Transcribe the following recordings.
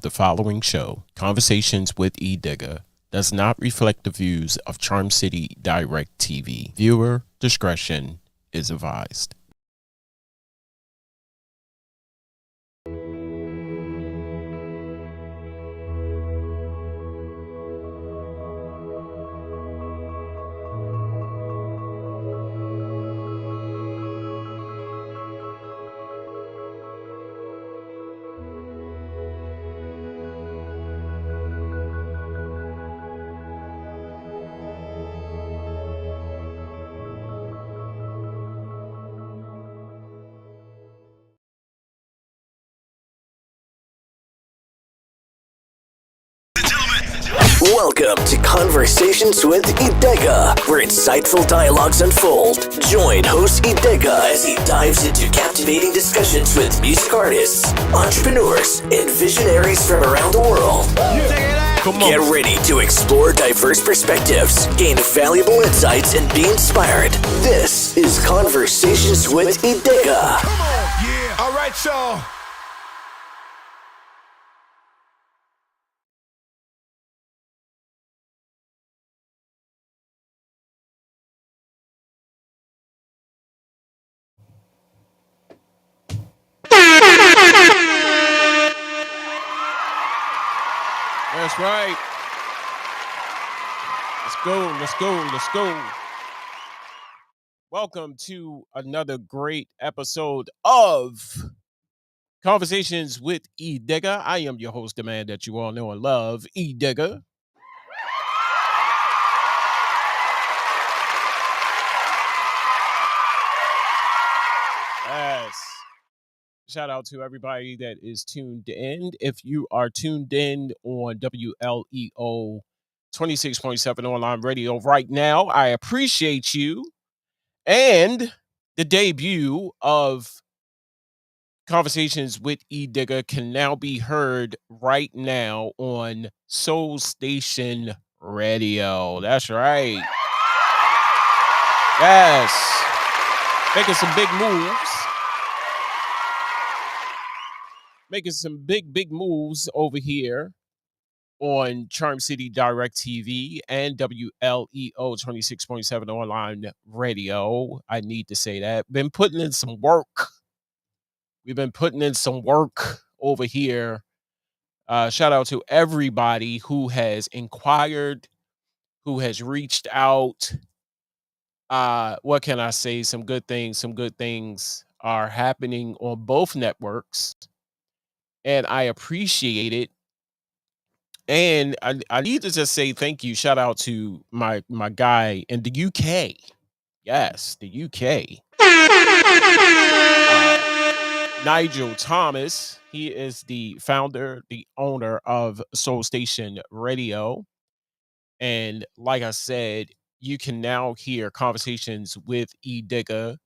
the following show, Conversations with Edigga, does not reflect the views of Charm City Direct TV. Viewer discretion is advised. Welcome to Conversations with Edigga, where insightful dialogues unfold. Join host Edigga as he dives into captivating discussions with music artists, entrepreneurs, and visionaries from around the world. Get ready to explore diverse perspectives, gain valuable insights, and be inspired. This is Conversations with Edigga. Come on, yeah. All right, y'all. That's right. Let's go. Welcome to another great episode of Conversations with Edigga. I am your host, the man that you all know and love, Edigga. Yes. Shout out to everybody that is tuned in. If you are tuned in on WLEO 26.7 online radio right now, I appreciate you. And the debut of Conversations with Edigga can now be heard right now on Soul Station Radio. That's right. Yes. Making some big moves. Making some big moves over here on Charm City Direct TV and WLEO 26.7 online radio. I need to say that. Been putting in some work. We've been putting in some work over here. Shout out to everybody who has inquired, who has reached out. What can I say? Some good things are happening on both networks. And I appreciate it. And I need to just say thank you. Shout out to my guy in the UK. Yes, the UK. Nigel Thomas. He is the founder, the owner of Soul Station Radio. And like I said, you can now hear Conversations with Edigga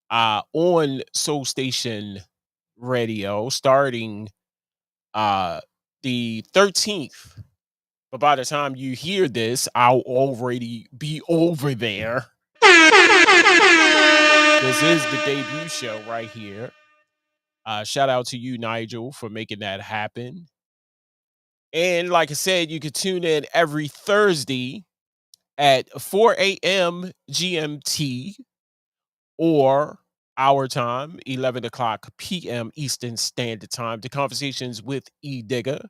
on Soul Station Radio starting the 13th. But by the time you hear this, I'll already be over there. This is the debut show right here. Shout out to you, Nigel, for making that happen. And like I said, you can tune in every Thursday at 4 a.m. GMT or our time, 11 o'clock p.m. Eastern Standard Time, to Conversations with Edigga.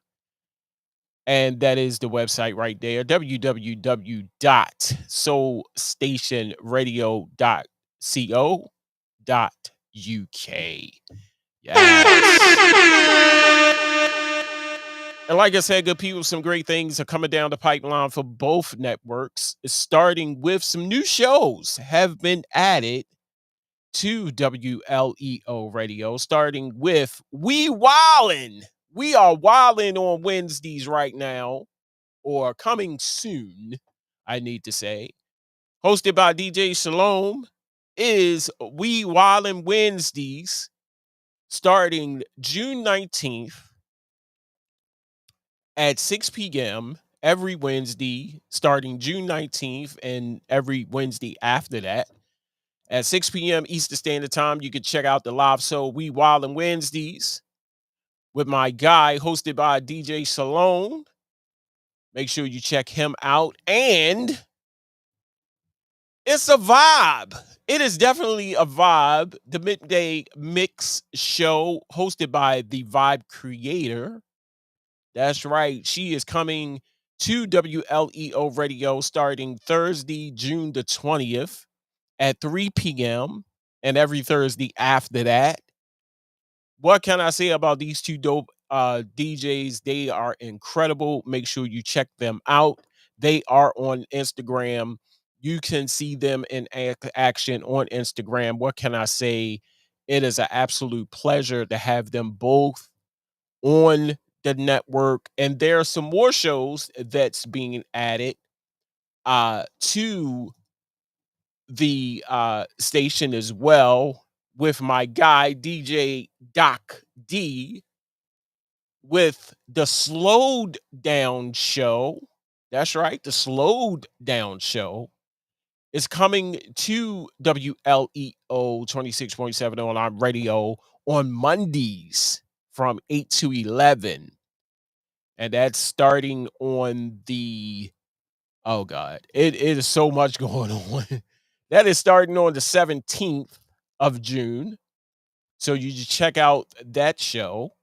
And that is the website right there, www.soulstationradio.co.uk. Yes. And like I said, good people, some great things are coming down the pipeline for both networks, starting with some new shows have been added to WLEO Radio, starting with We Wildin'. We are wildin' on Wednesdays right now, or coming soon, I need to say. Hosted by DJ Shalom, is We Wildin' Wednesdays, starting June 19th at 6 p.m. every Wednesday, starting June 19th, and every Wednesday after that. At 6 p.m. Eastern Standard Time, you can check out the live show We Wildin' Wednesdays with my guy, hosted by DJ Salone. Make sure you check him out. And it's a vibe. It is definitely a vibe. The Midday Mix show hosted by the Vibe Creator. That's right. She is coming to WLEO Radio starting Thursday, June the 20th at 3 p.m. and every Thursday after that. What can I say about these two dope DJs? They are incredible. Make sure you check them out. They are on Instagram. You can see them in action on Instagram. What can I say? It is an absolute pleasure to have them both on the network. And there are some more shows that's being added to the station as well, with my guy DJ Doc D with the Slowed Down Show. That's right, the Slowed Down Show is coming to WLEO 26.7 online radio on Mondays from 8 to 11. And that's starting on the, oh God, it is so much going on. That is starting on the 17th of June. So you just check out that show.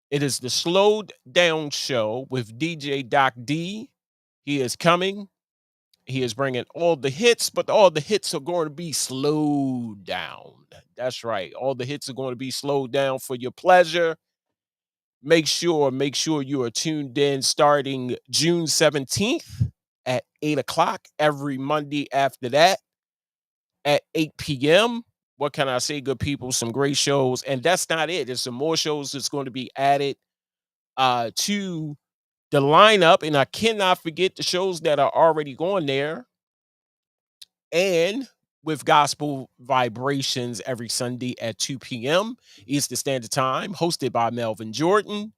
It is the Slowed Down Show with DJ Doc D. He is coming. He is bringing all the hits, but all the hits are going to be slowed down. That's right. All the hits are going to be slowed down for your pleasure. Make sure you are tuned in starting June 17th at 8 o'clock every Monday after that at 8 p.m. What can I say, good people? Some great shows. And that's not it. There's some more shows that's going to be added to the lineup. And I cannot forget the shows that are already going there. And with Gospel Vibrations every Sunday at 2 p.m. Eastern Standard Time, hosted by Melvin Jordan.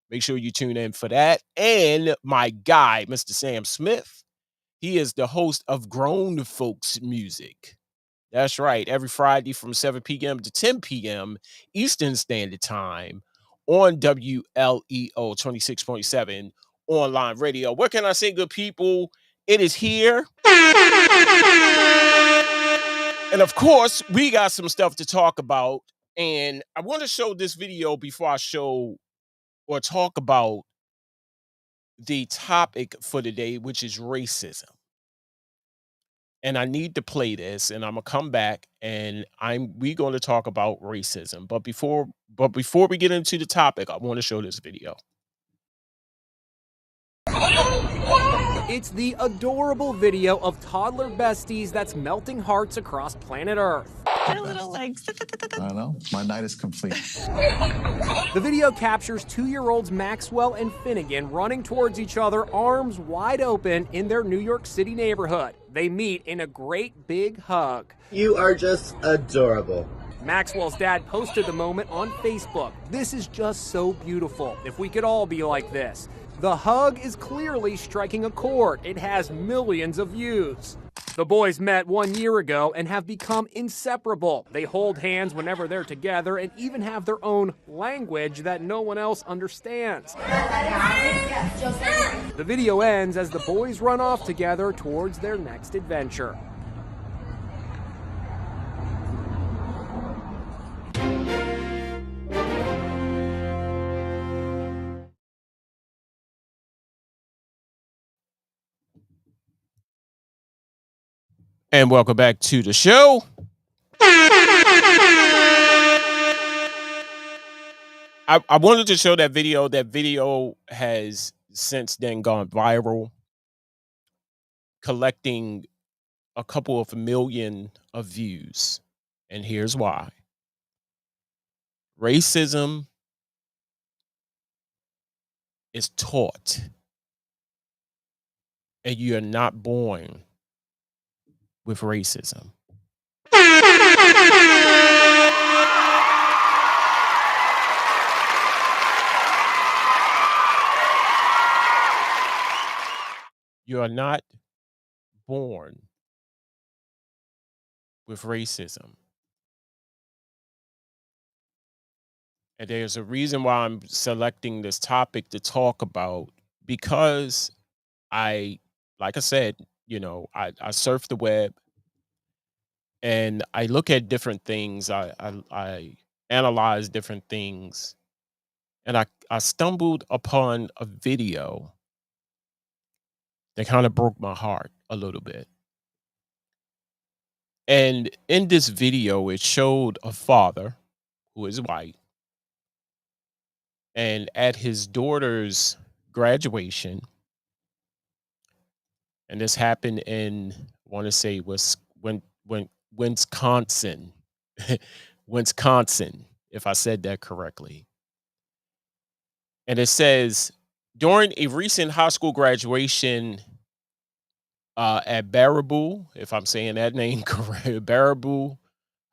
Make sure you tune in for that. And my guy, Mr. Sam Smith, he is the host of Grown Folks Music. That's right. Every Friday from 7 p.m. to 10 p.m. Eastern Standard Time on WLEO 26.7 online radio. What can I say, good people? It is here. And of course, we got some stuff to talk about. And I want to show this video before I show or talk about the topic for today, which is racism. And I need to play this, and I'm gonna come back and we're gonna talk about racism. But before we get into the topic, I want to show this video. It's the adorable video of toddler besties that's melting hearts across planet Earth. Their little legs. I don't know. My night is complete. The video captures 2-year-olds Maxwell and Finnegan running towards each other, arms wide open, in their New York City neighborhood. They meet in a great big hug. You are just adorable. Maxwell's dad posted the moment on Facebook. This is just so beautiful. If we could all be like this. The hug is clearly striking a chord. It has millions of views. The boys met 1 year ago and have become inseparable. They hold hands whenever they're together and even have their own language that no one else understands. The video ends as the boys run off together towards their next adventure. And welcome back to the show. I wanted to show that video. That video has since then gone viral, collecting a couple of million of views. And here's why. Racism is taught, and you are not born with racism. You are not born with racism. And there's a reason why I'm selecting this topic to talk about, because I, like I said, I surf the web and I look at different things. I analyze different things, and I stumbled upon a video that kind of broke my heart a little bit. And in this video, it showed a father who is white, and at his daughter's graduation, and this happened in, I want to say, was when Wisconsin, Wisconsin, if I said that correctly. And it says, during a recent high school graduation at Baraboo, if I'm saying that name correct, Baraboo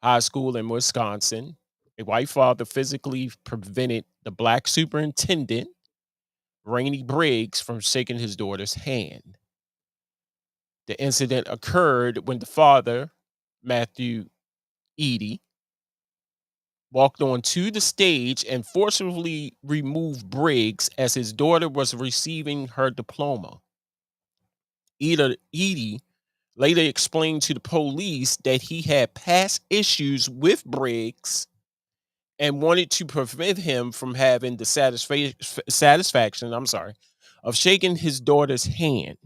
High School in Wisconsin, a white father physically prevented the black superintendent, Rainey Briggs, from shaking his daughter's hand. The incident occurred when the father, Matthew Eady, walked onto the stage and forcibly removed Briggs as his daughter was receiving her diploma. Eady later explained to the police that he had past issues with Briggs and wanted to prevent him from having the satisfaction, of shaking his daughter's hand.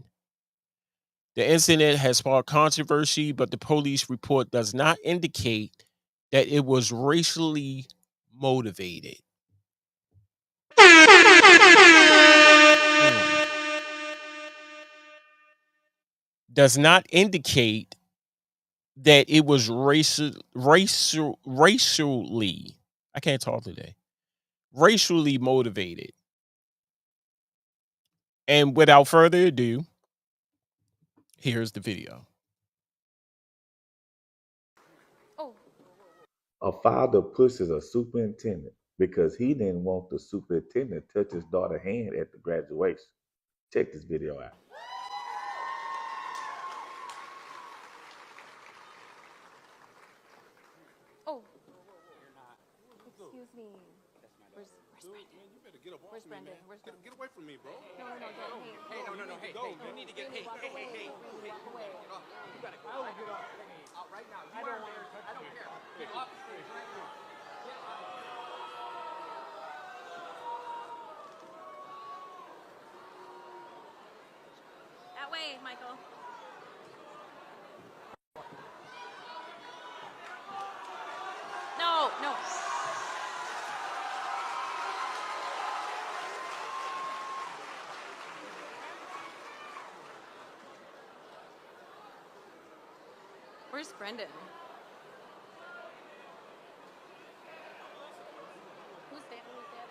The incident has sparked controversy, but the police report does not indicate that it was racially motivated. Does not indicate that it was racially, I can't talk today, racially motivated. And without further ado, here's the video. A father pushes a superintendent because he didn't want the superintendent to touch his daughter's hand at the graduation. Check this video out. Oh, excuse me. Where's Brendan? Where's Brendan? Where's Brendan? Get away from me, bro. No, don't. Hey, No, hey, you need to get, hey. walk away. You gotta go. I will get off. Right now. I don't care. Get off the stage right now. That way, Michael. No. Where's Brendan? Whose dad is that?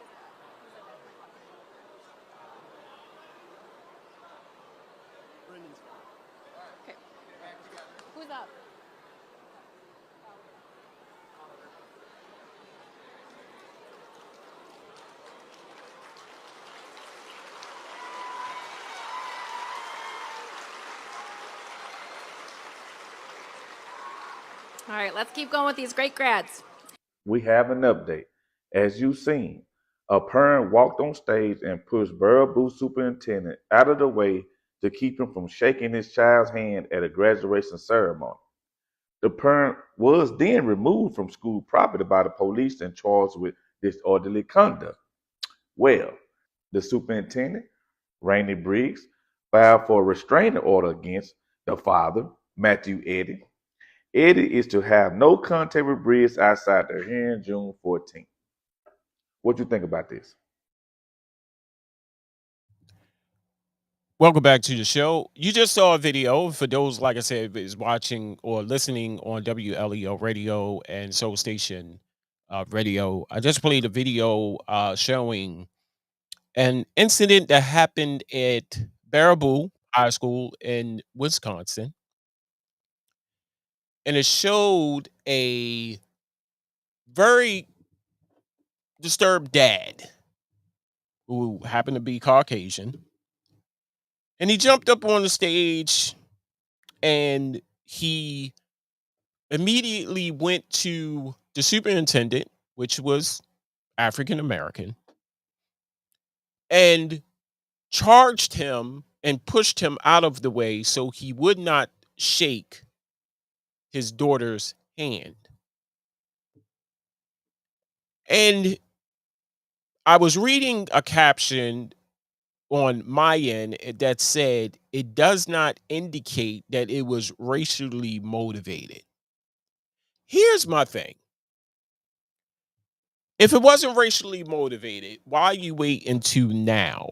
Brendan's. Okay. Who's up? All right, let's keep going with these great grads. We have an update. As you've seen, a parent walked on stage and pushed Baraboo superintendent out of the way to keep him from shaking his child's hand at a graduation ceremony. The parent was then removed from school property by the police and charged with disorderly conduct. Well, the superintendent, Rainey Briggs, filed for a restraining order against the father, Matthew Eady. Eddie is to have no contact with Briggs outside their hearing June 14th. What do you think about this? Welcome back to the show. You just saw a video for those, like I said, is watching or listening on WLEO radio and Soul Station radio. I just played a video showing an incident that happened at Baraboo High School in Wisconsin. And it showed a very disturbed dad who happened to be Caucasian. And he jumped up on the stage and he immediately went to the superintendent, which was African American, and charged him and pushed him out of the way so he would not shake his daughter's hand. And I was reading a caption on my end that said it does not indicate that it was racially motivated. Here's my thing. If it wasn't racially motivated, why you wait until now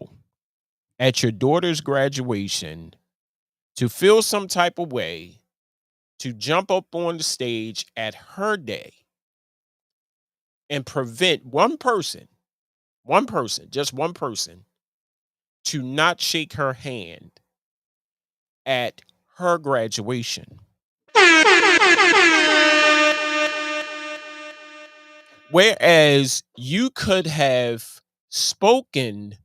at your daughter's graduation to feel some type of way to jump up on the stage at her day and prevent just one person, to not shake her hand at her graduation? Whereas you could have spoken,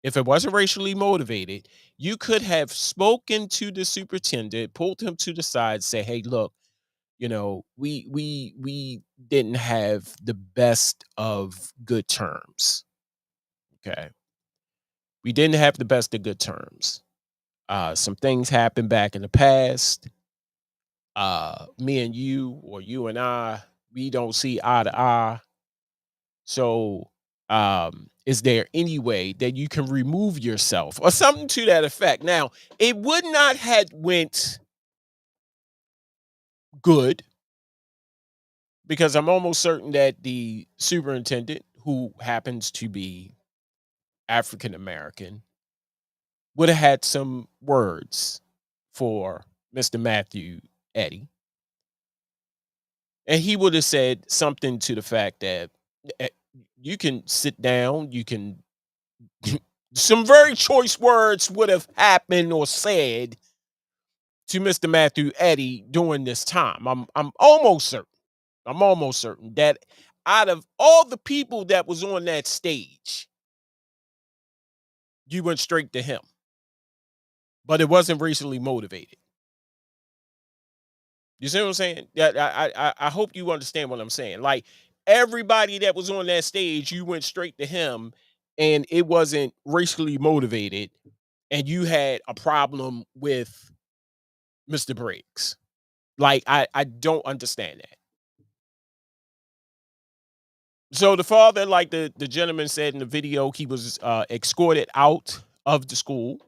if it wasn't racially motivated, you could have spoken to the superintendent, pulled him to the side, say, "Hey, look, we didn't have the best of good terms. Okay, we didn't have the best of good terms. Some things happened back in the past. Me and you, or you and I, we don't see eye to eye. So, is there any way that you can remove yourself or something to that effect?" Now, it would not have went good, because I'm almost certain that the superintendent, who happens to be African American, would have had some words for Mr. Matthew Eddy. And he would have said something to the fact that, "Eh, you can sit down, you can," some very choice words would have happened or said to Mr. Matthew Eddy during this time. I'm almost certain. I'm almost certain that out of all the people that was on that stage, you went straight to him. But it wasn't racially motivated. You see what I'm saying? Yeah, I hope you understand what I'm saying. Like, everybody that was on that stage, you went straight to him, and it wasn't racially motivated, and you had a problem with Mr. Briggs. Like, I don't understand that. So the father, like the gentleman said in the video, he was escorted out of the school.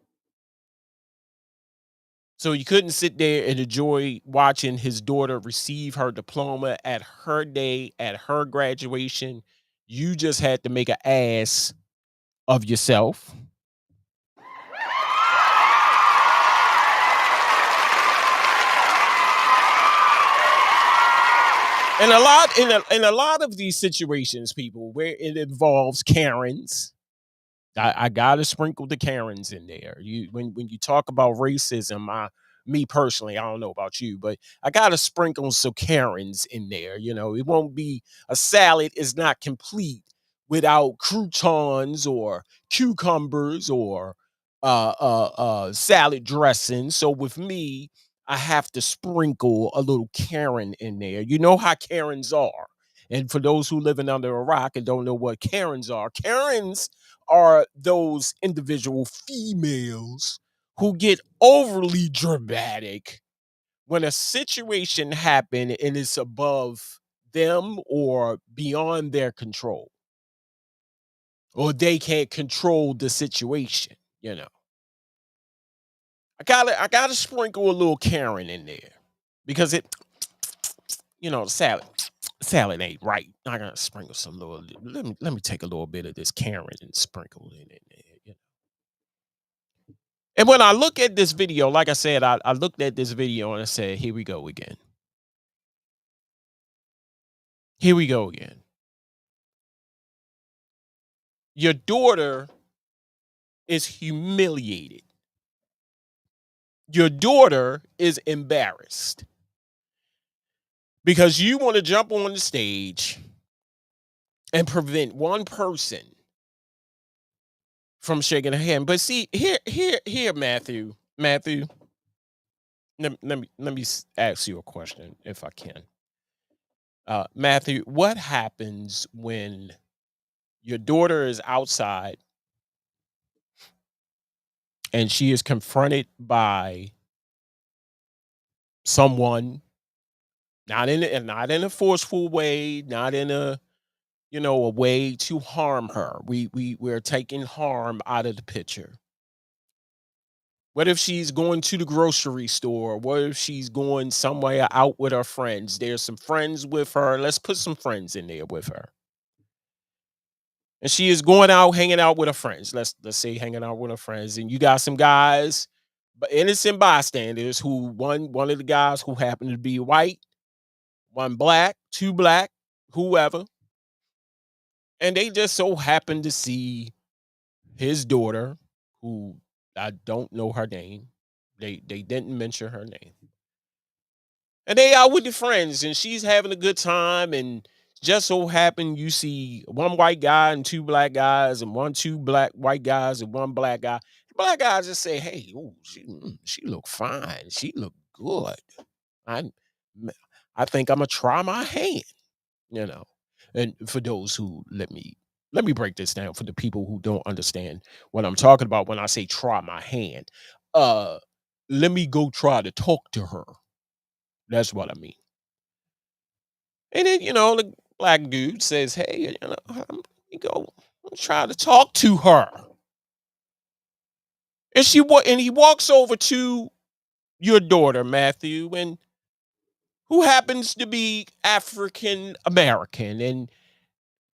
So he couldn't sit there and enjoy watching his daughter receive her diploma at her day, at her graduation. You just had to make an ass of yourself. And a lot of these situations, people, where it involves Karens, I gotta sprinkle the Karens in there. When you talk about racism, me personally, I don't know about you, but I gotta sprinkle some Karens in there. It won't be, a salad is not complete without croutons or cucumbers or salad dressing. So with me, I have to sprinkle a little Karen in there. You know how Karens are. And for those who living under a rock and don't know what Karens are those individual females who get overly dramatic when a situation happen and it's above them or beyond their control, or they can't control the situation. I gotta sprinkle a little Karen in there, because the salad ain't right. I gotta sprinkle some little. Let me take a little bit of this Karen and sprinkle it in there. And when I look at this video, like I said, I looked at this video and I said, "Here we go again. Here we go again." Your daughter is humiliated. Your daughter is embarrassed because you want to jump on the stage and prevent one person from shaking her hand. But see, here, Matthew, let me ask you a question, if I can. Matthew, what happens when Your daughter is outside and she is confronted by someone, not in a forceful way, not in a, a way to harm her. We're taking harm out of the picture. What if she's going to the grocery store? What if she's going somewhere out with her friends? There's some friends with her. Let's put some friends in there with her. And she is going out, hanging out with her friends. Let's say hanging out with her friends. And you got some guys, but innocent bystanders, who one of the guys who happened to be white, one black, two black, whoever. And they just so happened to see his daughter, who I don't know her name. They didn't mention her name. And they out with the friends and she's having a good time, and just so happen you see one white guy and two black guys, and two black white guys and one black guy. The black guy just say, "Hey, ooh, she look fine. She look good. I I think I'm gonna try my hand." You know. And for those who let me break this down for the people who don't understand what I'm talking about when I say try my hand. Let me go try to talk to her. That's what I mean. And then, the black dude says, "Hey, let me go try to talk to her." And he walks over to your daughter, Matthew, and who happens to be African American. And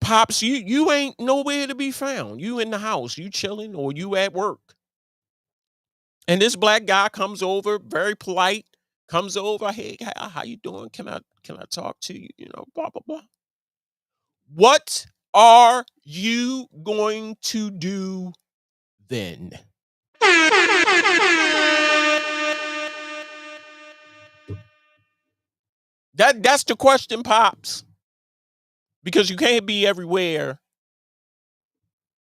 Pops, you ain't nowhere to be found. You in the house, you chilling, or you at work. And this black guy comes over, very polite, comes over, "Hey, how you doing? Can I talk to you? Blah blah blah." What are you going to do then? That's the question, Pops. Because you can't be everywhere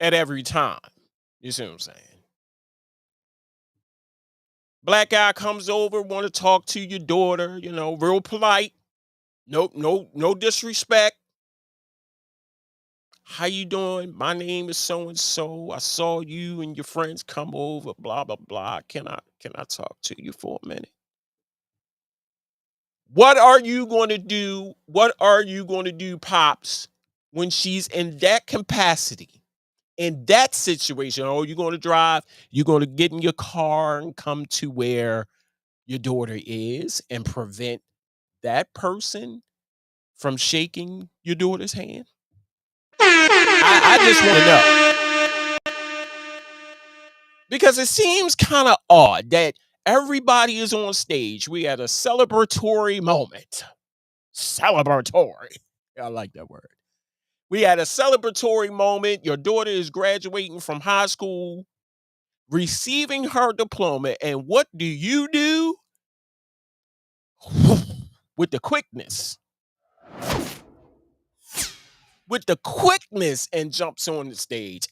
at every time. You see what I'm saying? Black guy comes over, want to talk to your daughter, real polite. No disrespect. "How you doing? My name is so and so. I saw you and your friends come over, blah blah blah. Can I talk to you for a minute?" What are you going to do? What are you going to do, Pops, when she's in that capacity, in that situation? Oh, you're going to drive, you're going to get in your car and come to where your daughter is and prevent that person from shaking your daughter's hand? I just want to know. Because it seems kind of odd that everybody is on stage. We had a celebratory moment. Celebratory. I like that word. We had a celebratory moment. Your daughter is graduating from high school, receiving her diploma. And what do? With the quickness. And jumps on the stage.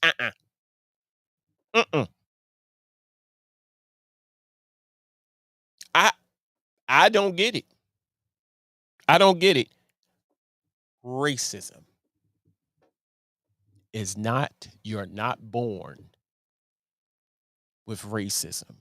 Mm-mm. I don't get it. I don't get it. Racism is not, you're not born with racism.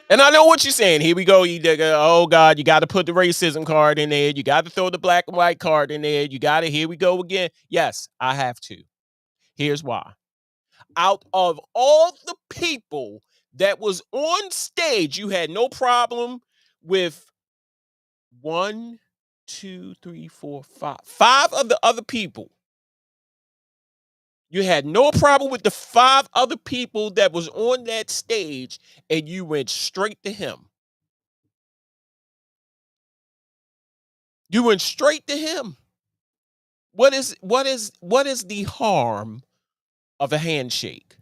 And I know what you're saying. Here we go, Edigga. Oh God, you got to put the racism card in there. You got to throw the black and white card in there. You got to, here we go again. Yes, I have to. Here's why. Out of all the people that was on stage, you had no problem with 1, 2, 3, 4, 5. 5 of the other people. You had no problem with the 5 other people that was on that stage, and you went straight to him. You went straight to him. What is the harm of a handshake?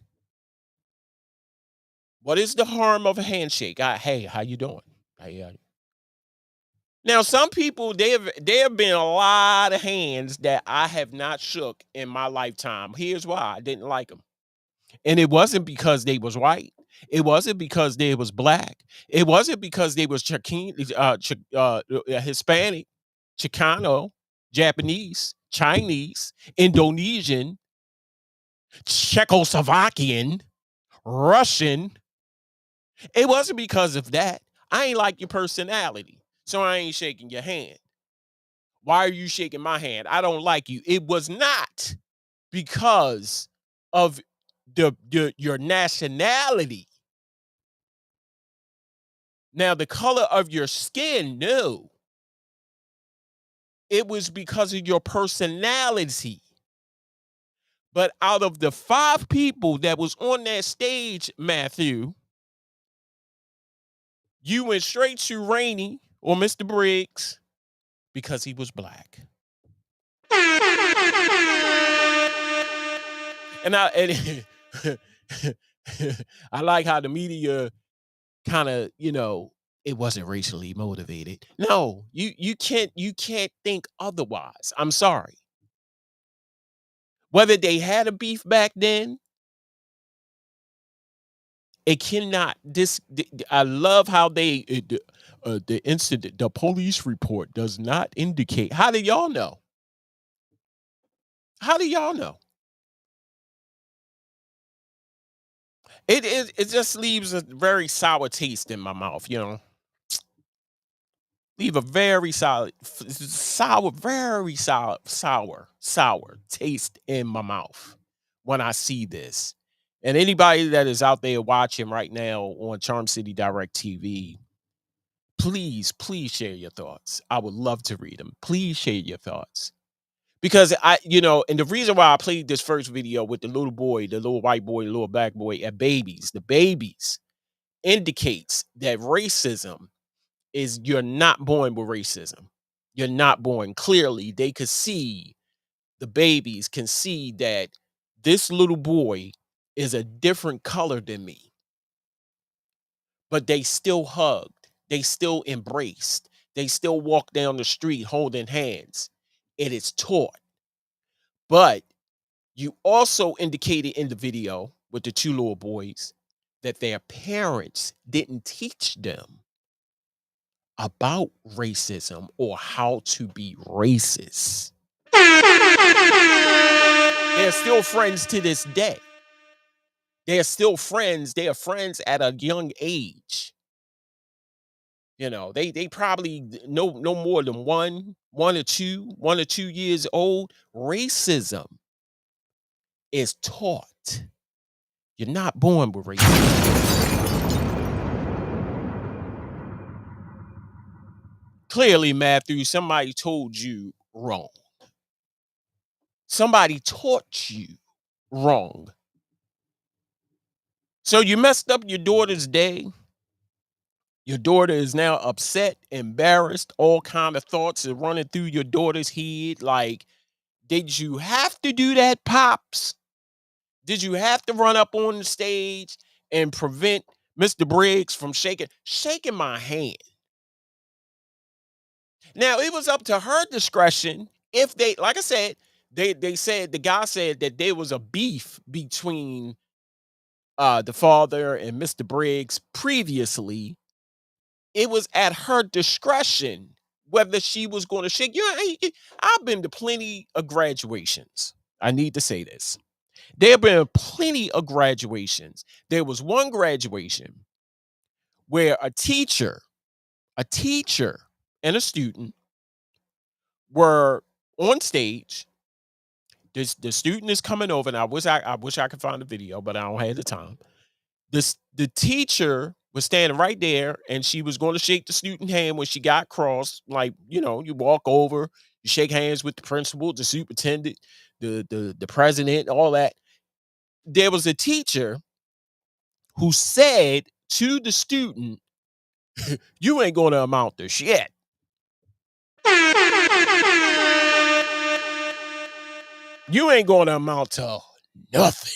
What is the harm of a handshake? Hey, how you doing? Hey, now, some people, there have been a lot of hands that I have not shook in my lifetime. Here's why: I didn't like them. And it wasn't because they was white. It wasn't because they was black. It wasn't because they was Hispanic. Chicano, Japanese, Chinese, Indonesian, Czechoslovakian, Russian. It wasn't because of that. I ain't like your personality, so I ain't shaking your hand. Why are you shaking my hand? I don't like you. It was not because of your nationality. Now, the color of your skin, no. It was because of your personality. But out of the 5 people that was on that stage, Matthew, you went straight to Rainey or Mr. Briggs because he was black. And I like how the media kind of, it wasn't racially motivated. No, you can't think otherwise. I'm sorry. Whether they had a beef back then, it cannot. I love how the incident, the police report does not indicate. How do y'all know? How do y'all know? It just leaves a very sour taste in my mouth. Leave a very very sour taste in my mouth when I see this. And anybody that is out there watching right now on Charm City Direct TV, please share your thoughts. I would love to read them. Please share your thoughts. Because and the reason why I played this first video with the little boy, the little white boy, the little black boy, and the babies indicates that racism is, you're not born with racism. You're not born. Clearly, they could see, the babies can see that this little boy is a different color than me. But they still hugged. They still embraced. They still walked down the street holding hands. It is taught. But you also indicated in the video with the 2 little boys that their parents didn't teach them about racism or how to be racist. They're still friends to this day. They're still friends. They are friends at a young age. They probably no more than one or two years old. Racism is taught. You're not born with racism. Clearly, Matthew, somebody told you wrong. Somebody taught you wrong. So you messed up your daughter's day. Your daughter is now upset, embarrassed, all kind of thoughts are running through your daughter's head. Like, did you have to do that, Pops? Did you have to run up on the stage and prevent Mr. Briggs from shaking my hand? Now, it was up to her discretion if they, like I said, they said, the guy said that there was a beef between the father and Mr. Briggs previously. It was at her discretion whether she was going to shake. I've been to plenty of graduations. I need to say this. There have been plenty of graduations. There was one graduation where a teacher and a student were on stage. The student is coming over, and I wish I could find the video, but I don't have the time. The teacher was standing right there, and she was going to shake the student hand when she got crossed. Like, you walk over, you shake hands with the principal, the superintendent, the president, all that. There was a teacher who said to the student, "You ain't going to amount to shit." You ain't going to amount to nothing.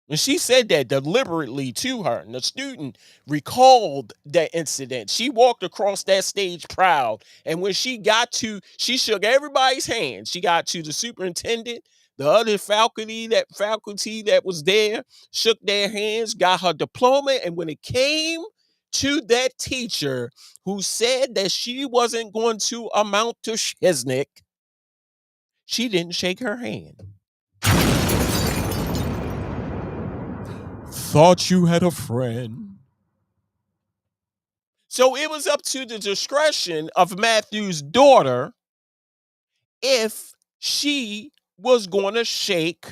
And she said that deliberately to her. And the student recalled that incident. She walked across that stage proud. And when she shook everybody's hand. She got to the superintendent, the other faculty that was there, shook their hands, got her diploma. And when it came to that teacher who said that she wasn't going to amount to shiznick, she didn't shake her hand. Thought you had a friend. So it was up to the discretion of Matthew's daughter if she was going to shake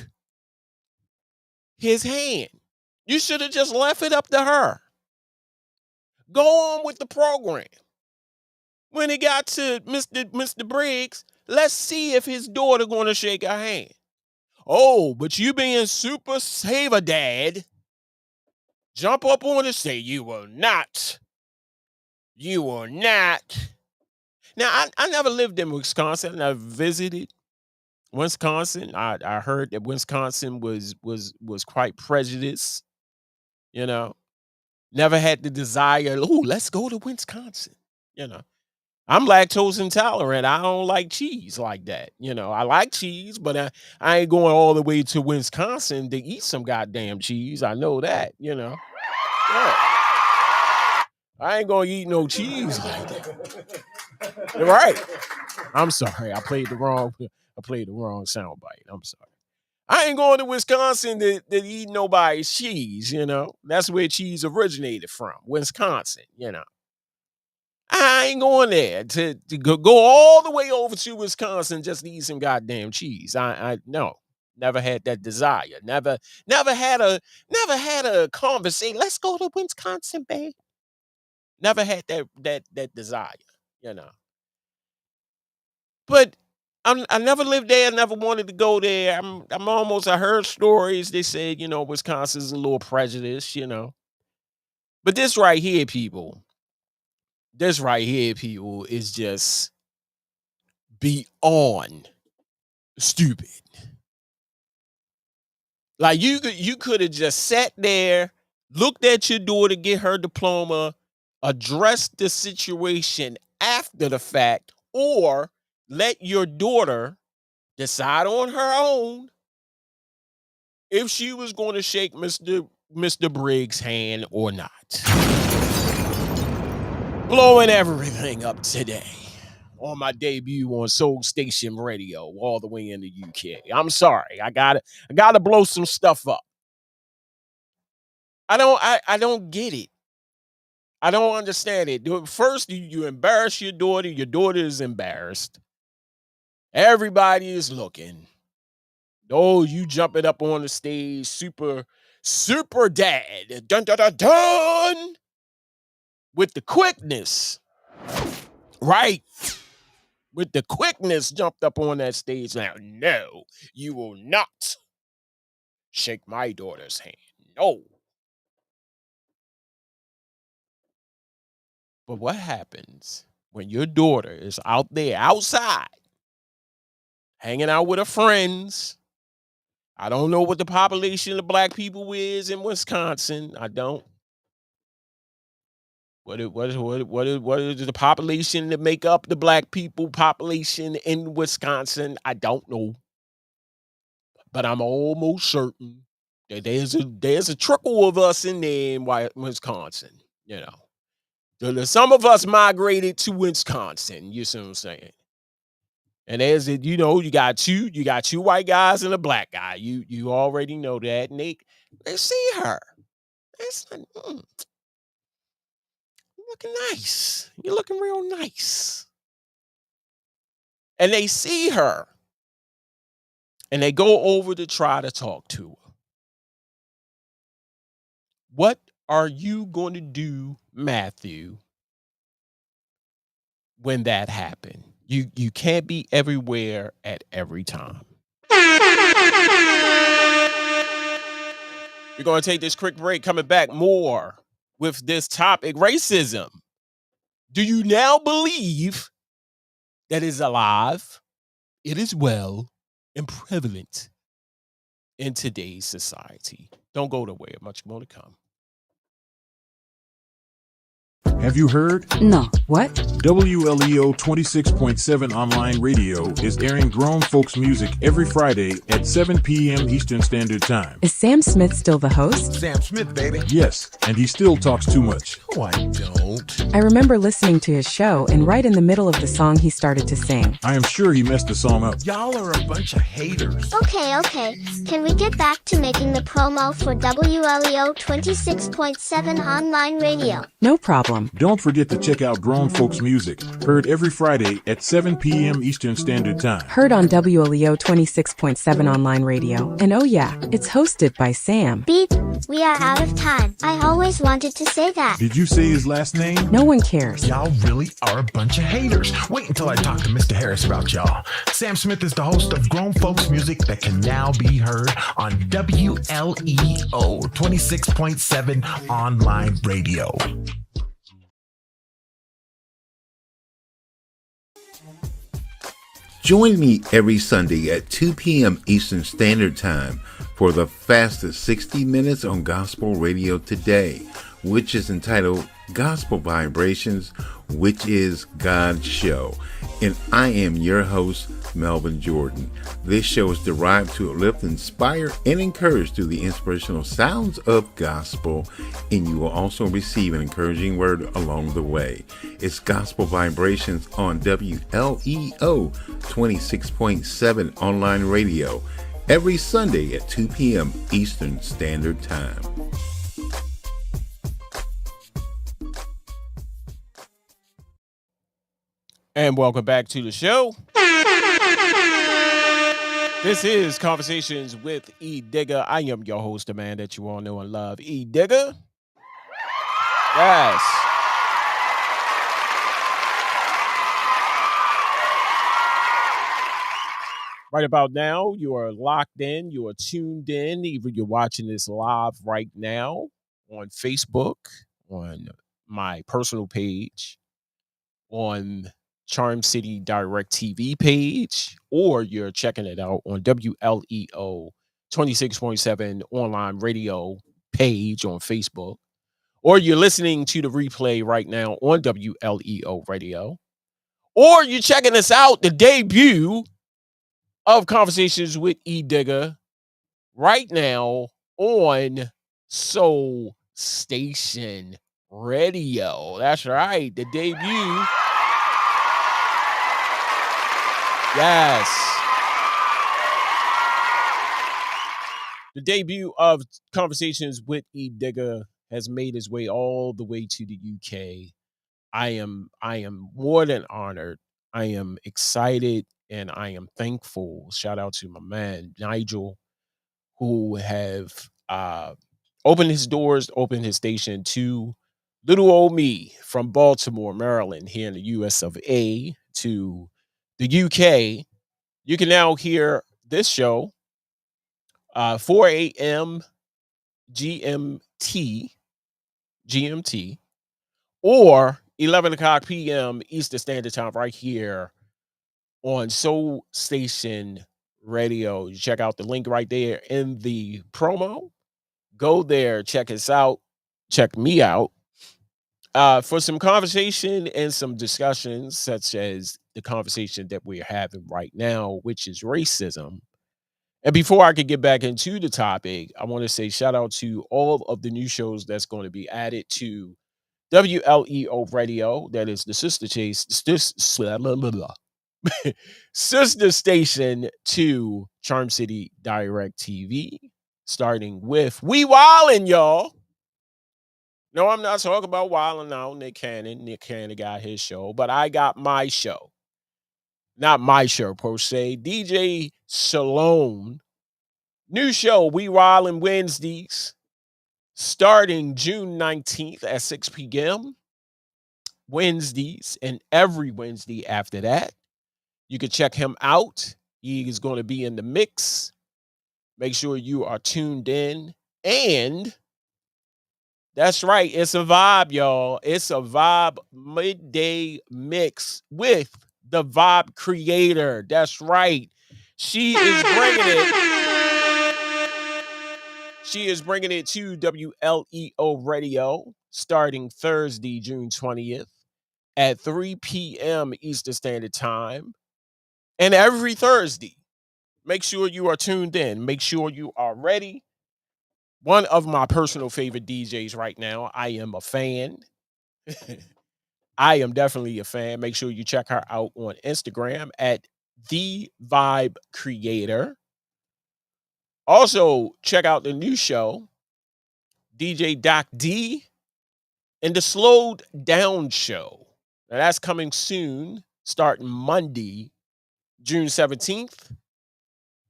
his hand. You should have just left it up to her. Go on with the program. When it got to Mr. Briggs, let's see if his daughter going to shake her hand. Oh, but you being super saver dad, jump up on and say, you will not. You will not. Now, I never lived in Wisconsin. I visited Wisconsin. I heard that Wisconsin was quite prejudiced, you know. Never had the desire, let's go to Wisconsin, you know. I'm lactose intolerant. I don't like cheese like that. You know, I like cheese, but I ain't going all the way to Wisconsin to eat some goddamn cheese. I know that, you know. Yeah. I ain't gonna eat no cheese like that. You're right. I'm sorry. I played the wrong soundbite. I'm sorry. I ain't going to Wisconsin to eat nobody's cheese, you know. That's where cheese originated from, Wisconsin, you know. I ain't going there to go all the way over to Wisconsin just to eat some goddamn cheese. I no, never had that desire. Never had a conversation. Let's go to Wisconsin, babe. Never had that desire, you know. But I never lived there. Never wanted to go there. I heard stories. They said, you know, Wisconsin's a little prejudiced, you know. But this right here, people. This right here, people, is just beyond stupid. Like you could have just sat there, looked at your daughter get her diploma, addressed the situation after the fact, or let your daughter decide on her own if she was going to shake Mr. Briggs' hand or not. Blowing everything up today on my debut on Soul Station Radio, all the way in the UK. I'm sorry, I gotta blow some stuff up. I don't get it. I don't understand it. First, you embarrass your daughter. Your daughter is embarrassed. Everybody is looking. Oh, you jumping up on the stage, super dad, dun dun dun dun, with the quickness, right? With the quickness, jumped up on that stage. Now, no, you will not shake my daughter's hand. No. But what happens when your daughter is out there, outside, hanging out with her friends? I don't know what the population of black people is in Wisconsin. I don't. What is the population that make up the black people population in Wisconsin? I don't know. But I'm almost certain that there's a trickle of us in there in Wisconsin, you know. Some of us migrated to Wisconsin, you see what I'm saying? And there's it, you know, you got two white guys and a black guy. You already know that. And they see her. It's like, you're looking nice. You're looking real nice. And they see her. And they go over to try to talk to her. What are you going to do, Matthew, when that happened? You can't be everywhere at every time. We're going to take this quick break. Coming back more with this topic, racism. Do you now believe that it's alive, it is well, and prevalent in today's society? Don't go nowhere. Much more to come. Have you heard? No. What? WLEO 26.7 online radio is airing grown folks music every Friday at 7 p.m. Eastern Standard Time. Is Sam Smith still the host? Sam Smith, baby. Yes, and he still talks too much. No, I don't. I remember listening to his show, and right in the middle of the song he started to sing. I am sure he messed the song up. Y'all are a bunch of haters. Okay. Can we get back to making the promo for WLEO 26.7 online radio? No problem. Don't forget to check out Grown Folks Music, heard every Friday at 7 p.m. Eastern Standard Time. Heard on WLEO 26.7 online radio. And oh yeah, it's hosted by Sam. Beep, we are out of time. I always wanted to say that. Did you say his last name? No one cares. Y'all really are a bunch of haters. Wait until I talk to Mr. Harris about y'all. Sam Smith is the host of Grown Folks Music that can now be heard on WLEO 26.7 online radio. Join me every Sunday at 2 p.m. Eastern Standard Time for the fastest 60 minutes on Gospel Radio Today, which is entitled Gospel Vibrations, which is God's show. And I am your host, Melvin Jordan. This show is derived to uplift, inspire, and encourage through the inspirational sounds of gospel, and you will also receive an encouraging word along the way. It's Gospel Vibrations on WLEO 26.7 online radio every Sunday at 2 p.m. Eastern Standard Time. And welcome back to the show. This is Conversations with Edigga. I am your host, the man that you all know and love, Edigga. Yes. Right about now, you are locked in, you are tuned in, even you're watching this live right now on Facebook, on my personal page, on Charm City Direct TV page, or you're checking it out on WLEO 26.7 online radio page on Facebook, or you're listening to the replay right now on WLEO radio, or you're checking us out, the debut of Conversations with Edigga right now on Soul Station Radio. That's right, the debut. Yes. The debut of Conversations with Edigga has made its way all the way to the UK. I am more than honored. I am excited and I am thankful. Shout out to my man Nigel, who have opened his doors, opened his station to little old me from Baltimore, Maryland, here in the US of A, to the UK. You can now hear this show 4 a.m. GMT, or 11 o'clock p.m. Eastern Standard Time right here on Soul Station Radio. You check out the link right there in the promo. Go there, check us out, check me out for some conversation and some discussions, such as the conversation that we're having right now, which is racism. And before I could get back into the topic, I want to say shout out to all of the new shows that's going to be added to WLEO Radio. That is the sister sister station to Charm City Direct TV, starting with We Wildin', y'all. No, I'm not talking about wilding out Nick Cannon. Nick Cannon got his show, but I got my show. Not my show per se. DJ Salone. New show, We Wildin' Wednesdays, starting June 19th at 6 p.m. Wednesdays, and every Wednesday after that. You can check him out. He is going to be in the mix. Make sure you are tuned in. And that's right, it's a vibe, y'all. It's a vibe midday mix with the Vibe Creator. That's right. She is bringing it. She is bringing it to WLEO Radio starting Thursday, June 20th at 3 p.m. Eastern Standard Time. And every Thursday, make sure you are tuned in. Make sure you are ready. One of my personal favorite DJs right now. I am a fan. I am definitely a fan. Make sure you check her out on Instagram at The Vibe Creator. Also, check out the new show, DJ Doc D and the Slowed Down Show. Now, that's coming soon, starting Monday, June 17th.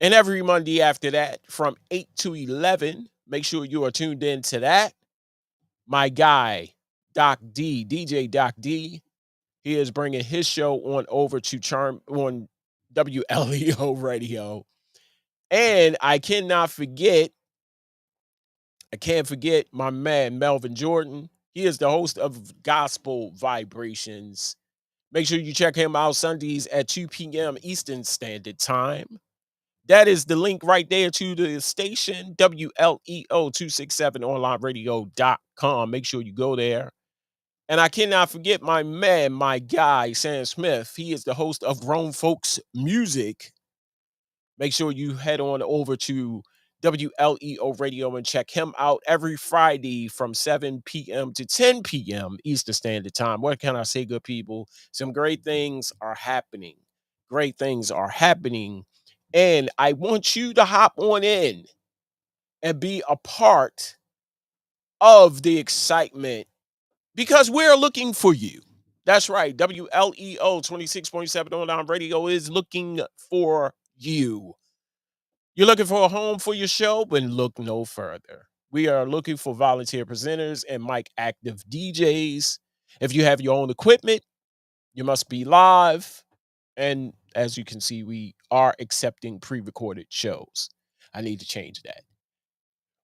And every Monday after that, from 8 to 11, make sure you are tuned in to that. My guy, Doc D, DJ Doc D, he is bringing his show on over to Charm on WLEO Radio. And I can't forget my man, Melvin Jordan. He is the host of Gospel Vibrations. Make sure you check him out Sundays at 2 p.m. Eastern Standard Time. That is the link right there to the station, WLEO267onlineradio.com. Make sure you go there. And I cannot forget my man, my guy, Sam Smith. He is the host of Grown Folks Music. Make sure you head on over to WLEO Radio and check him out every Friday from 7 p.m. to 10 p.m. Eastern Standard Time. What can I say, good people? Some great things are happening. Great things are happening. And I want you to hop on in and be a part of the excitement because we're looking for you. That's right. WLEO 26.7 online radio is looking for you. You're looking for a home for your show? Then look no further. We are looking for volunteer presenters and mic active DJs. If you have your own equipment, you must be live. And as you can see, we are accepting pre-recorded shows. I need to change that.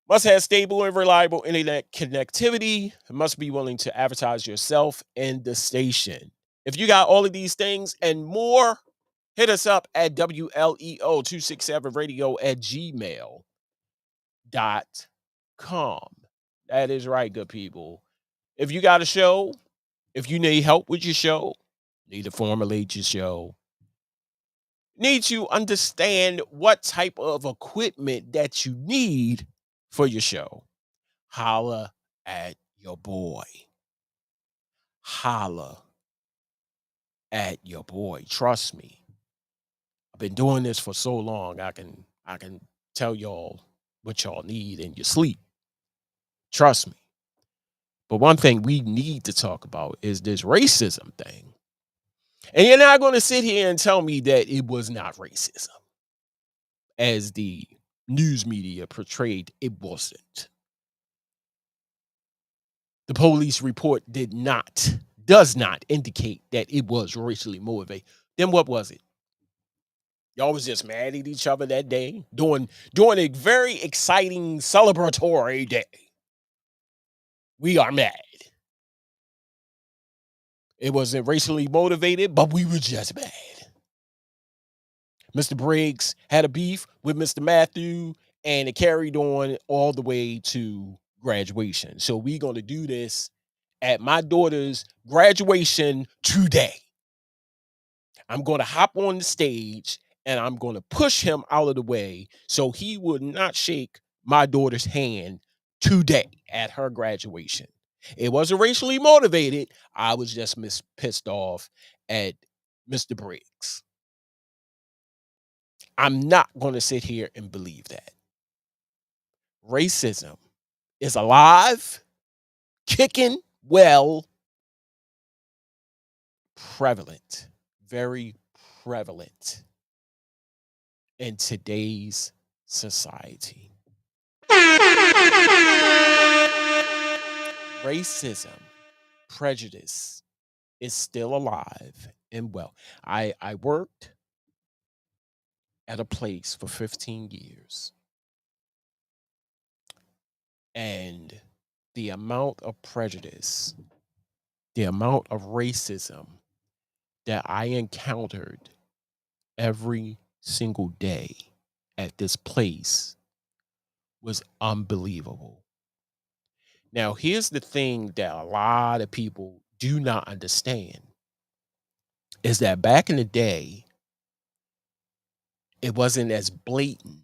Must have stable and reliable internet connectivity. Must be willing to advertise yourself and the station. If you got all of these things and more, hit us up at WLEO267radio@gmail.com. That is right, good people. If you got a show, if you need help with your show, need to formulate your show, need to understand what type of equipment that you need for your show, holla at your boy. Holla at your boy. Trust me. I've been doing this for so long. I can tell y'all what y'all need in your sleep. Trust me. But one thing we need to talk about is this racism thing. And you're not going to sit here and tell me that it was not racism, as the news media portrayed it wasn't. The police report does not indicate that it was racially motivated. Then what was it? Y'all was just mad at each other that day, during a very exciting celebratory day. We are mad. It wasn't racially motivated, but we were just mad. Mr. Briggs had a beef with Mr. Matthew, and it carried on all the way to graduation. So we're going to do this at my daughter's graduation today. I'm going to hop on the stage and I'm going to push him out of the way so he would not shake my daughter's hand today at her graduation. It wasn't racially motivated. I was just pissed off at Mr. Briggs. I'm not going to sit here and believe that. Racism is alive, kicking, well, prevalent, very prevalent in today's society. Racism, prejudice is still alive and well. I worked at a place for 15 years. And the amount of prejudice, the amount of racism that I encountered every single day at this place was unbelievable. Now, here's the thing that a lot of people do not understand is that back in the day, it wasn't as blatant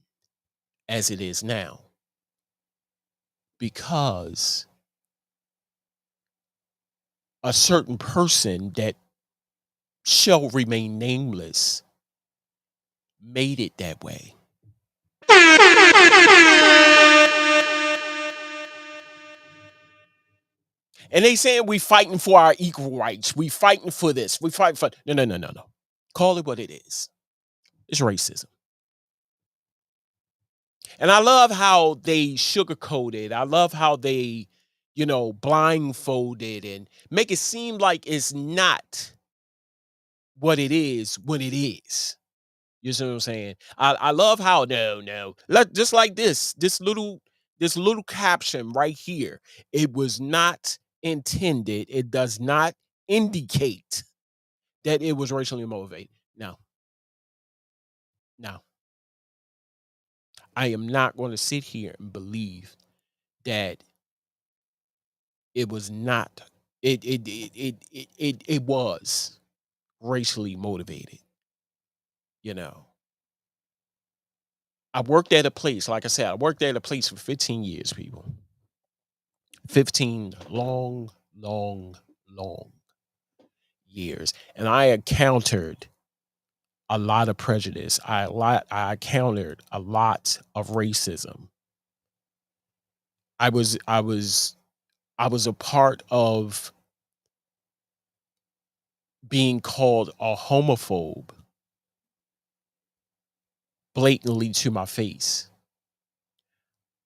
as it is now because a certain person that shall remain nameless made it that way. And they saying we fighting for our equal rights. We fighting for this. We fight for no. Call it what it is. It's racism. And I love how they sugarcoat it. I love how they, blindfolded and make it seem like it's not what it is when it is. You see what I'm saying? I love how no. Just like this little caption right here. It was not intended. It does not indicate that it was racially motivated. No. I am not going to sit here and believe that it was not it was racially motivated. I worked at a place, like I said, I worked at a place for 15 years, people. 15 long years. And I encountered a lot of prejudice. I encountered a lot of racism. I was a part of being called a homophobe blatantly to my face.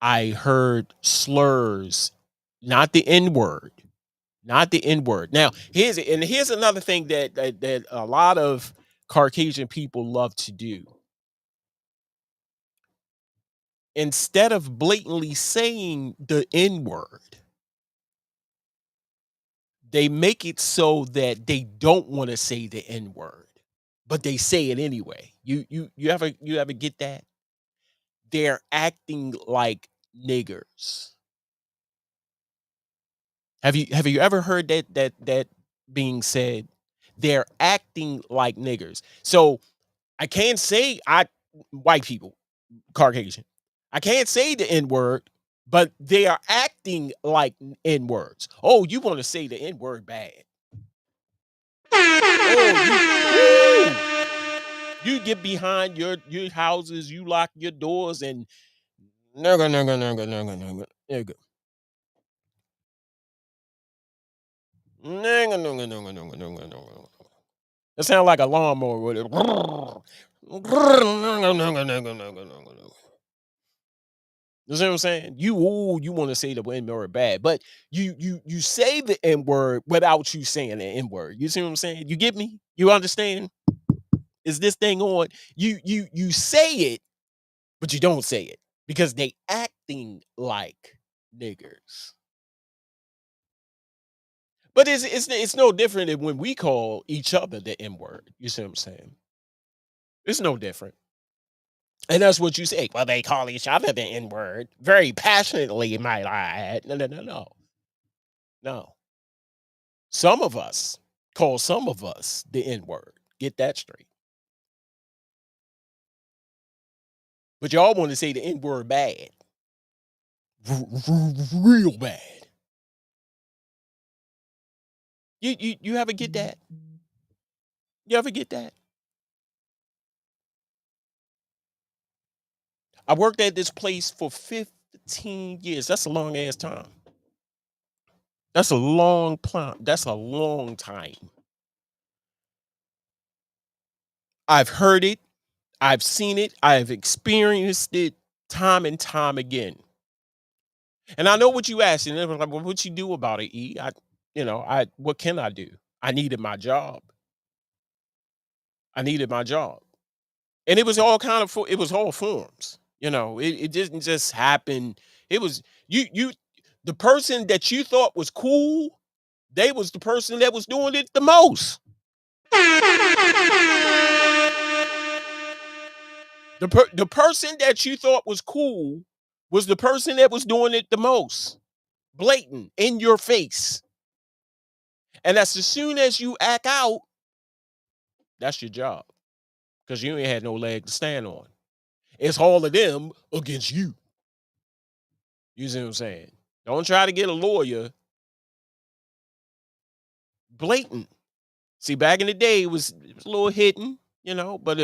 I heard slurs, not the N-word. Not the N-word. Now, here's another thing that a lot of Caucasian people love to do. Instead of blatantly saying the N-word, they make it so that they don't want to say the N-word, but they say it anyway. You ever get that? They're acting like niggers. Have you ever heard that being said? They're acting like niggers. So I can't say white people, Caucasian. I can't say the N-word, but they are acting like N-words. Oh, you want to say the N-word bad. Oh, you get behind your houses, you lock your doors and nigga. It sounds like a lawnmower with it. You see what I'm saying? You want to say the N-word bad, but you say the N-word without you saying the N-word. You see what I'm saying? You get me? You understand? Is this thing on? You say it, but you don't say it because they acting like niggers. But it's no different than when we call each other the N-word. You see what I'm saying? It's no different. And that's what you say. Well, they call each other the N-word very passionately, might I add. No. Some of us call some of us the N-word. Get that straight. But y'all want to say the N-word bad. Real bad. You ever get that? You ever get that? I worked at this place for 15 years. That's a long ass time. That's a long plan. That's a long time. I've heard it. I've seen it. I've experienced it time and time again. And I know what you asked, and like, well, what you do about it, E? What can I do? I needed my job. And it was all it was all forms. It didn't just happen. It was the person that you thought was cool, they was the person that was doing it the most. The person that you thought was cool was the person that was doing it the most. blatant, in your face. And that's as soon as you act out, that's your job. Because you ain't had no leg to stand on. It's all of them against you. You see what I'm saying? Don't try to get a lawyer. Blatant. See, back in the day, it was a little hidden, but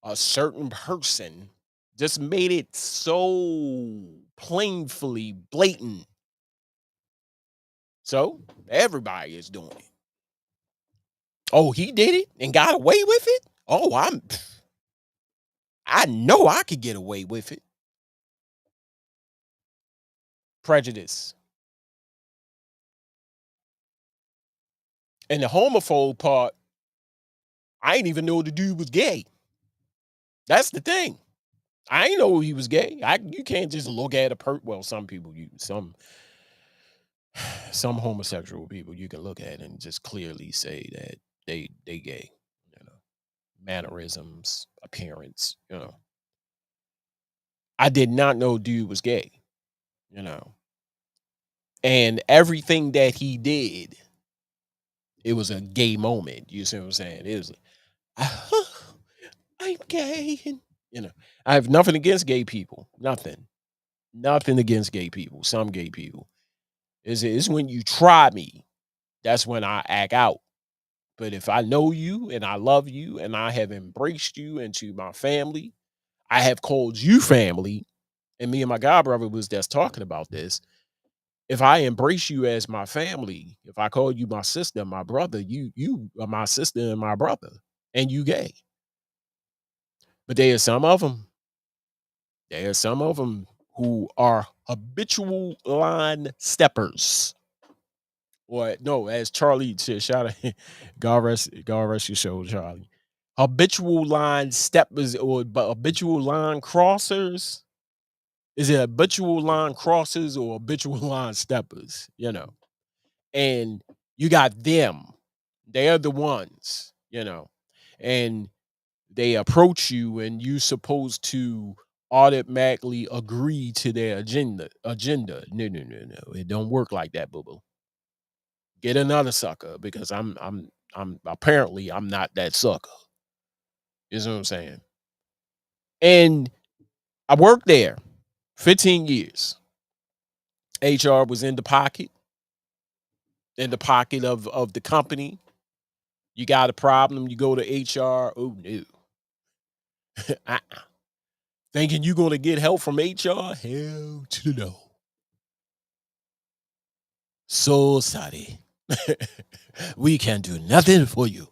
a certain person just made it so plainly blatant. So everybody is doing it. Oh, he did it and got away with it? Oh, I know I could get away with it. Prejudice. And the homophobe part, I ain't even know the dude was gay. That's the thing. I ain't know he was gay. You can't just look at some people, some homosexual people you can look at and just clearly say that they gay. Mannerisms, appearance, I did not know dude was gay, and everything that he did, it was a gay moment. You see what I'm saying? It was I'm gay, and I have nothing against gay people. Nothing against gay people. Some gay people. It's when you try me, that's when I act out. But if I know you and I love you and I have embraced you into my family, I have called you family, and me and my god brother was just talking about this. If I embrace you as my family, if I call you my sister, my brother, you are my sister and my brother, and you gay. But there are some of them. There are some of them who are habitual line steppers. Or no, as Charlie said, shout out, God rest your soul, Charlie. Habitual line steppers or habitual line crossers. Is it habitual line crossers or habitual line steppers? And you got them. They're the ones, and they approach you and you supposed to automatically agree to their agenda. No. It don't work like that, boo-boo. Get another sucker because I'm apparently I'm not that sucker. You know what I'm saying? And I worked there 15 years. HR was in the pocket of the company. You got a problem, you go to HR. Oh no. Thinking you're gonna get help from HR? Hell to the no. So sorry. We can do nothing for you.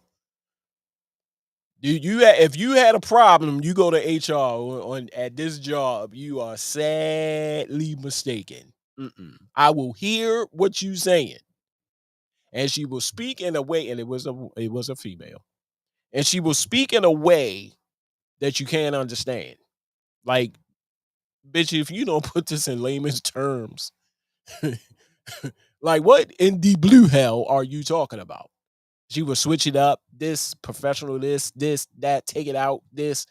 If you had a problem, you go to HR at this job, you are sadly mistaken. I will hear what you saying. And she will speak in a way, and it was a female. And she will speak in a way that you can't understand. Like, bitch, if you don't put this in layman's terms, like what in the blue hell are you talking about? She will switch it up. This professional, this, that, take it out, this.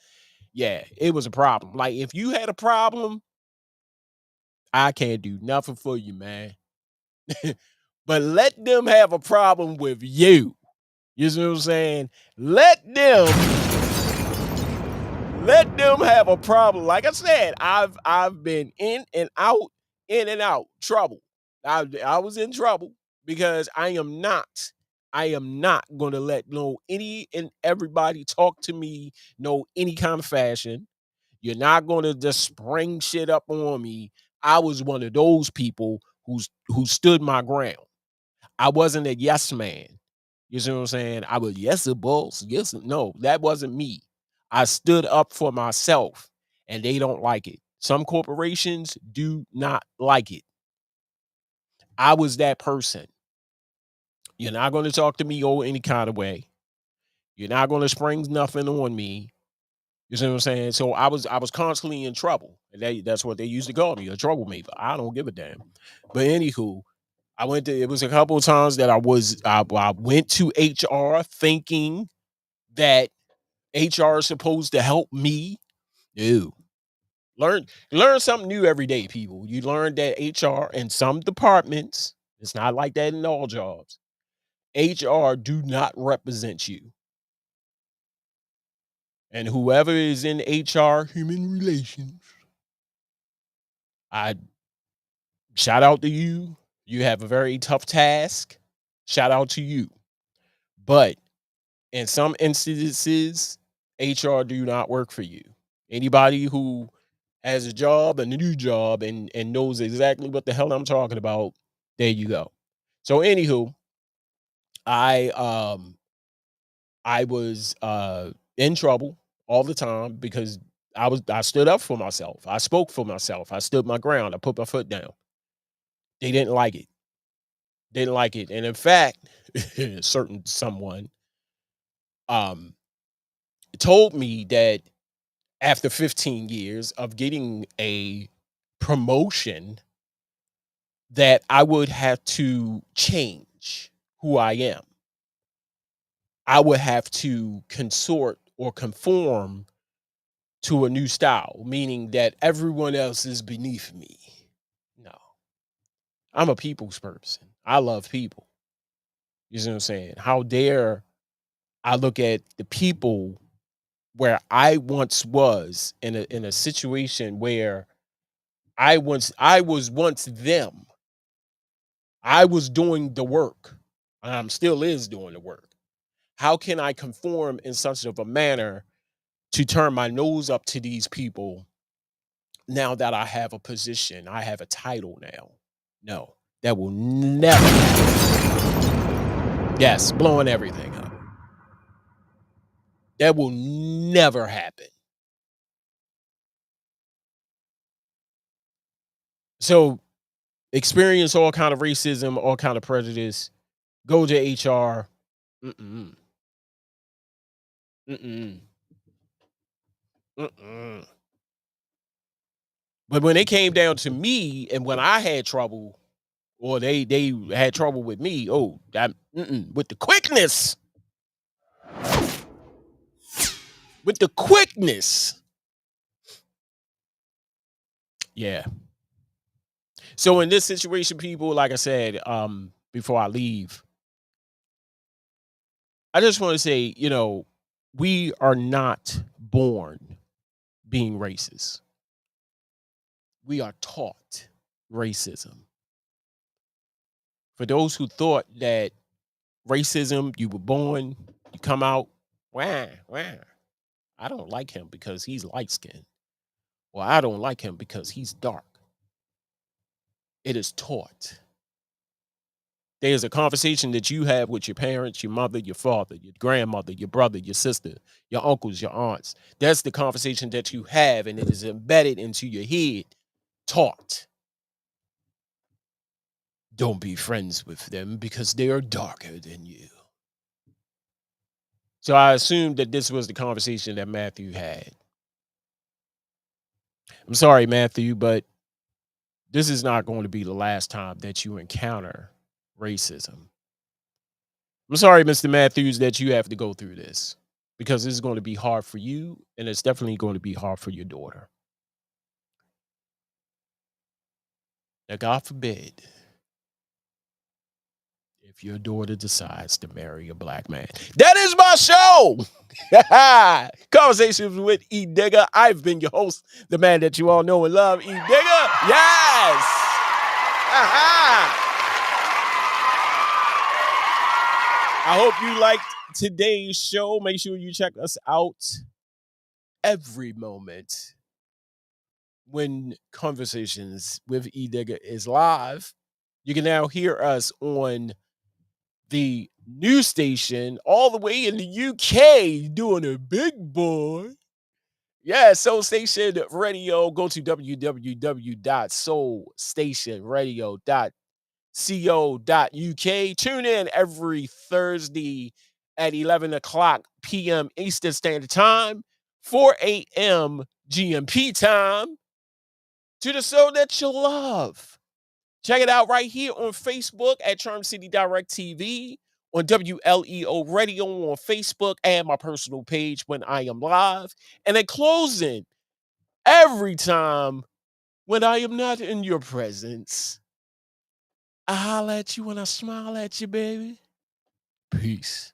Yeah, it was a problem. Like, if you had a problem, I can't do nothing for you, man. But let them have a problem with you. You see what I'm saying? Let them have a problem. Like I said, I've been in and out trouble. I was in trouble because I am not going to let any and everybody talk to me any kind of fashion. You're not going to just spring shit up on me. I was one of those people who stood my ground. I wasn't a yes man. You see what I'm saying? I was yes, boss. Yes, no, that wasn't me. I stood up for myself, and they don't like it. Some corporations do not like it. I was that person. You're not going to talk to me any kind of way. You're not going to spring nothing on me. You see what I'm saying? So I was constantly in trouble. And that's what they used to call me, a troublemaker. I don't give a damn. But anywho, it was a couple of times that I went to HR thinking that HR is supposed to help me. Ew. Learn something new every day, people. You learn that HR in some departments, it's not like that in all jobs. HR do not represent you. And whoever is in HR, human relations, I shout out to you. You have a very tough task. Shout out to you. But in some instances, HR do not work for you. Anybody who has a job, a new job, and knows exactly what the hell I'm talking about, there you go. So anywho, I I was in trouble all the time because I stood up for myself. I spoke for myself. I stood my ground. I put my foot down. They didn't like it. Didn't like it. And in fact, certain someone um told me that after 15 years of getting a promotion that I would have to change who I am. I would have to consort or conform to a new style, meaning that everyone else is beneath me. No, I'm a people's person. I love people. You see what I'm saying? How dare I look at the people where I once was in a situation where I was once them. I was doing the work. I'm still is doing the work. How can I conform in such of a manner to turn my nose up to these people now that I have a position, I have a title now? No, that will never happen. Yes, blowing everything up. That will never happen. So experience all kind of racism, all kind of prejudice. Go to HR. Mm-mm. Mm-mm. Mm-mm. But when it came down to me and when I had trouble, or they had trouble with me, oh, that with the quickness. With the quickness. Yeah. So in this situation, people, like I said, before I leave, I just want to say, we are not born being racist. We are taught racism. For those who thought that racism, you were born, you come out, wah, wah. I don't like him because he's light skinned. Or I don't like him because he's dark. It is taught. There's a conversation that you have with your parents, your mother, your father, your grandmother, your brother, your sister, your uncles, your aunts. That's the conversation that you have, and it is embedded into your head, taught. Don't be friends with them because they are darker than you. So I assumed that this was the conversation that Matthew had. I'm sorry, Matthew, but this is not going to be the last time that you encounter racism. I'm sorry, Mr. Matthews, that you have to go through this because this is going to be hard for you, and it's definitely going to be hard for your daughter. Now, God forbid if your daughter decides to marry a black man. That is my show. Conversations with Edigga. I've been your host, the man that you all know and love, Edigga. Yes. I hope you liked today's show. Make sure you check us out every moment when Conversations with Edigga is live. You can now hear us on the news station all the way in the UK doing a big boy. Yeah, Soul Station Radio. Go to www.soulstationradio.co.uk. Tune in every Thursday at 11 o'clock p.m. Eastern Standard Time, 4 a.m. GMP time, to the show that you love. Check it out right here on Facebook at Charm City Direct TV, on WLEO Radio on Facebook, and my personal page when I am live. And in closing, every time when I am not in your presence. I holler at you when I smile at you, baby. Peace.